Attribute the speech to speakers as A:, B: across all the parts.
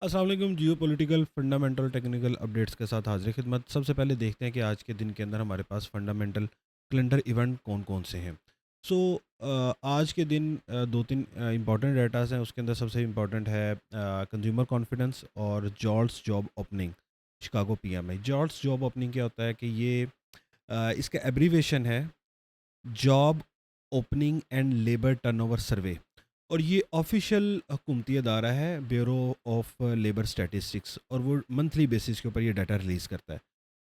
A: अस्सलाम वालेकुम। जियो political fundamental technical updates के साथ हाजिर खिदमत। सबसे पहले देखते हैं कि आज के दिन के अंदर हमारे पास फंडामेंटल कैलेंडर इवेंट कौन कौन से हैं। सो आज के दिन दो तीन इंपॉर्टेंट डेटास हैं। उसके अंदर सबसे इंपॉर्टेंट है कंज्यूमर कॉन्फिडेंस और JOLTS job opening Chicago PMI. JOLTS job opening क्या होता है कि ये इसका एब्रीवेशन है job opening and labour turnover survey, और ये ऑफिशियल हुकूमती अदारा है ब्यूरो ऑफ लेबर स्टैटिस्टिक्स, और वो मंथली बेसिस के ऊपर ये डाटा रिलीज़ करता है।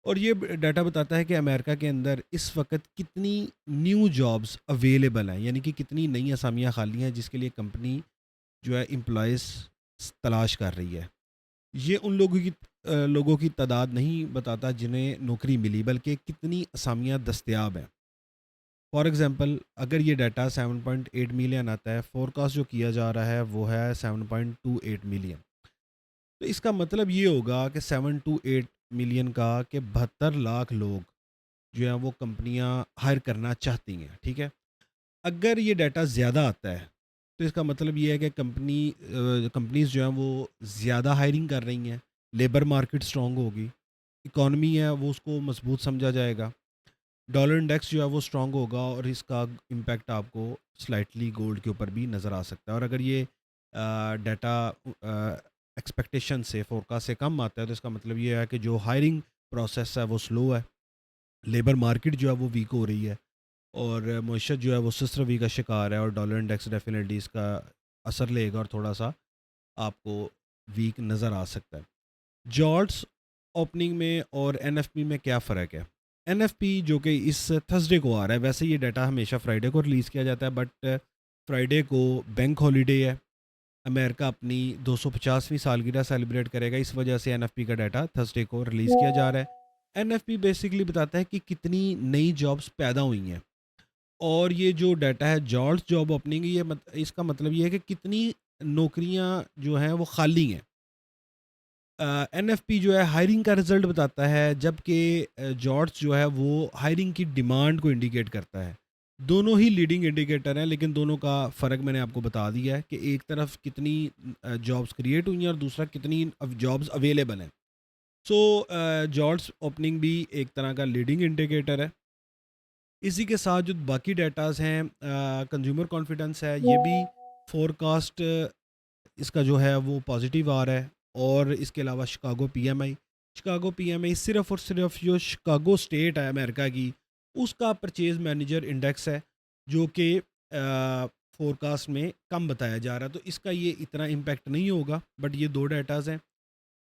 A: और ये डाटा बताता है कि अमेरिका के अंदर इस वक्त कितनी न्यू जॉब्स अवेलेबल हैं, यानी कि कितनी नई असामियाँ खाली हैं जिसके लिए कंपनी जो है एम्प्लॉयज़ तलाश कर रही है। ये उन लोगों की तादाद नहीं बताता जिन्हें नौकरी मिली, बल्कि कितनी असामियाँ दस्तयाब हैं। फॉर एग्जांपल, अगर ये डाटा 7.8 मिलियन आता है, फोरकास्ट जो किया जा रहा है वो है 7.28 मिलियन। तो इसका मतलब ये होगा कि 7 to 8 मिलियन का कि 72 लाख लोग जो हैं वो कंपनियां हायर करना चाहती हैं। ठीक है, अगर ये डाटा ज़्यादा आता है तो इसका मतलब ये है कि कंपनीज जो हैं वो ज़्यादा हायरिंग कर रही हैं, लेबर मार्केट स्ट्रांग होगी, इकॉनमी है वो उसको मजबूत समझा जाएगा, डॉलर इंडेक्स जो है वो स्ट्रांग होगा, और इसका इम्पैक्ट आपको स्लाइटली गोल्ड के ऊपर भी नज़र आ सकता है। और अगर ये डाटा एक्सपेक्टेशन से फोरकास्ट से कम आता है तो इसका मतलब ये है कि जो हायरिंग प्रोसेस है वो स्लो है, लेबर मार्केट जो है वो वीक हो रही है, और मईशत जो है वो सुस्त रवी का शिकार है, और डॉलर इंडेक्स डेफिनेटली इसका असर लेगा और थोड़ा सा आपको वीक नज़र आ सकता है। जॉल्ट्स ओपनिंग में और एनएफपी में क्या फ़र्क है? एनएफपी जो कि इस थर्सडे को आ रहा है, वैसे ये डाटा हमेशा फ्राइडे को रिलीज़ किया जाता है, बट फ्राइडे को बैंक हॉलीडे है। अमेरिका अपनी 250वीं सालगिरह सेलिब्रेट करेगा, इस वजह से एनएफपी का डाटा थर्सडे को रिलीज़ किया जा रहा है। एनएफपी बेसिकली बताता है कि कितनी नई जॉब्स पैदा हुई हैं, और ये जो डाटा है जॉब्स जॉब ओपनिंग, इसका मतलब ये है कि कितनी नौकरियां जो हैं वो खाली हैं। एनएफपी जो है हायरिंग का रिजल्ट बताता है, जबकि जॉट्स जो है वो हायरिंग की डिमांड को इंडिकेट करता है। दोनों ही लीडिंग इंडिकेटर हैं, लेकिन दोनों का फ़र्क मैंने आपको बता दिया है कि एक तरफ कितनी जॉब्स क्रिएट हुई हैं और दूसरा कितनी जॉब्स अवेलेबल हैं। सो जॉब्स ओपनिंग भी एक तरह का लीडिंग इंडिकेटर है। इसी के साथ जो बाकी डेटाज हैं, कंज्यूमर कॉन्फिडेंस है, ये भी फोरकास्ट इसका जो है वो पॉजिटिव आ रहा है। और इसके अलावा शिकागो पीएमआई सिर्फ और सिर्फ जो शिकागो स्टेट है अमेरिका की, उसका परचेज मैनेजर इंडेक्स है, जो कि फोरकास्ट में कम बताया जा रहा है, तो इसका ये इतना इम्पैक्ट नहीं होगा। बट ये दो डेटाज हैं।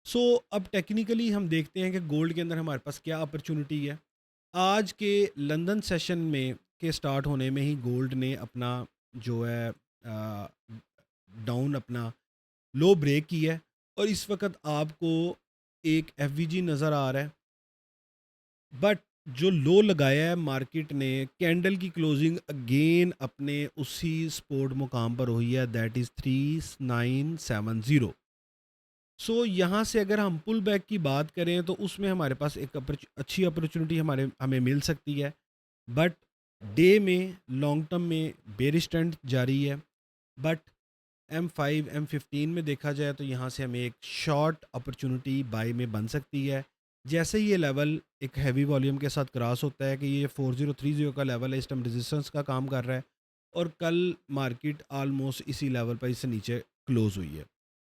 A: सो अब टेक्निकली हम देखते हैं कि गोल्ड के अंदर हमारे पास क्या अपॉर्चुनिटी है। आज के लंदन सेशन में के स्टार्ट होने में ही गोल्ड ने अपना जो है डाउन अपना लो ब्रेक की है, और इस वक्त आपको एक एफवीजी नज़र आ रहा है। बट जो लो लगाया है मार्केट ने, कैंडल की क्लोजिंग अगेन अपने उसी सपोर्ट मुकाम पर हुई है, दैट इज़ 3970। सो यहाँ से अगर हम पुल बैक की बात करें तो उसमें हमारे पास एक अच्छी अपॉर्चुनिटी हमें मिल सकती है। बट डे में लॉन्ग टर्म में बेरिश ट्रेंड जारी है। बट M5 M15 में देखा जाए तो यहाँ से हमें एक शॉर्ट अपॉर्चुनिटी बाय में बन सकती है। जैसे ही ये लेवल एक हैवी वॉल्यूम के साथ क्रॉस होता है कि ये 4030 का लेवल है, इस टाइम रेजिस्टेंस का काम कर रहा है, और कल मार्केट ऑलमोस्ट इसी लेवल पर इससे नीचे क्लोज हुई है।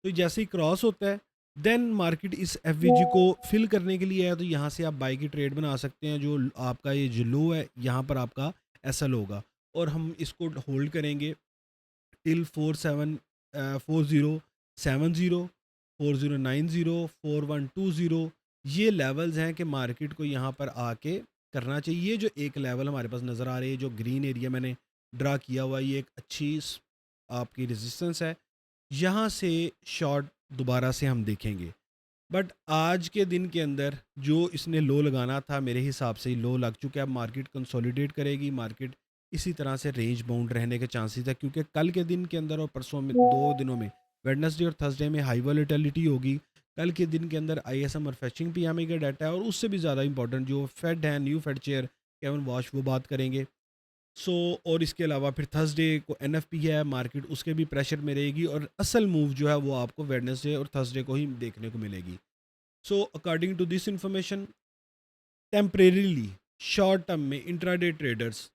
A: तो जैसे ही क्रॉस होता है, देन मार्केट इस एफवीजी को फिल करने के लिए है, तो यहाँ से आप बाई की ट्रेड बना सकते हैं। जो आपका ये जो लो है यहाँ पर आपका एसएल होगा, और हम इसको होल्ड करेंगे टिल 4070, 4090, 4120। ये लेवल्स हैं कि मार्केट को यहाँ पर आके करना चाहिए। ये जो एक लेवल हमारे पास नज़र आ रही है, जो ग्रीन एरिया मैंने ड्रा किया हुआ है, ये एक अच्छी आपकी रेजिस्टेंस है। यहाँ से शॉर्ट दोबारा से हम देखेंगे। बट आज के दिन के अंदर जो इसने लो लगाना था, मेरे हिसाब से ही लो लग चुका है। अब मार्केट कंसोलिडेट करेगी, मार्केट इसी तरह से रेंज बाउंड रहने के चांसेस है, क्योंकि कल के दिन के अंदर और परसों में, दो दिनों में, वेडनेसडे और थर्सडे में हाई वॉलेटिलिटी होगी। कल के दिन के अंदर आईएसएम और फैचिंग पीएमआई का डाटा है, और उससे भी ज़्यादा इंपॉर्टेंट जो फेड है, new Fed chair Kevin wash, वो बात करेंगे। सो और इसके अलावा फिर थर्सडे को एनएफपी है मार्केट, उसके भी प्रेशर में रहेगी और असल मूव जो है वो आपको वेडनेसडे और थर्सडे को ही देखने को मिलेगी। So according to this information, temporarily short term में इंट्राडे ट्रेडर्स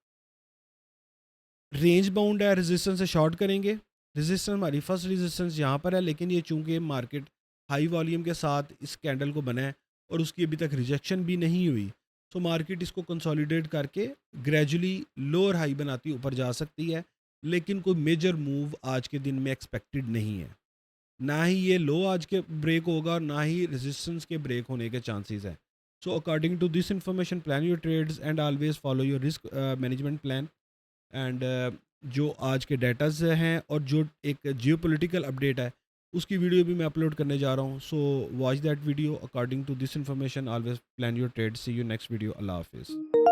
A: रेंज बाउंड है, रेजिस्टेंस से शॉर्ट करेंगे। रेजिस्टेंस हमारी फर्स्ट रेजिस्टेंस यहाँ पर है, लेकिन ये चूंकि मार्केट हाई वॉल्यूम के साथ इस कैंडल को बना है और उसकी अभी तक रिजेक्शन भी नहीं हुई, तो मार्केट इसको कंसोलिडेट करके ग्रेजुअली लोअर हाई बनाती ऊपर जा सकती है, लेकिन कोई मेजर मूव आज के दिन में एक्सपेक्टेड नहीं है। ना ही ये लो आज के ब्रेक होगा, ना ही रेजिस्टेंस के ब्रेक होने के चांसेस है। So according to this information, plan your trades and always follow your risk management plan. And जो आज के डेटाज हैं और जो एक जियोपॉलिटिकल अपडेट है उसकी वीडियो भी मैं अपलोड करने जा रहा हूँ। So watch that video. According to this information always plan your trade. See you next video. अल्लाह हाफिज़।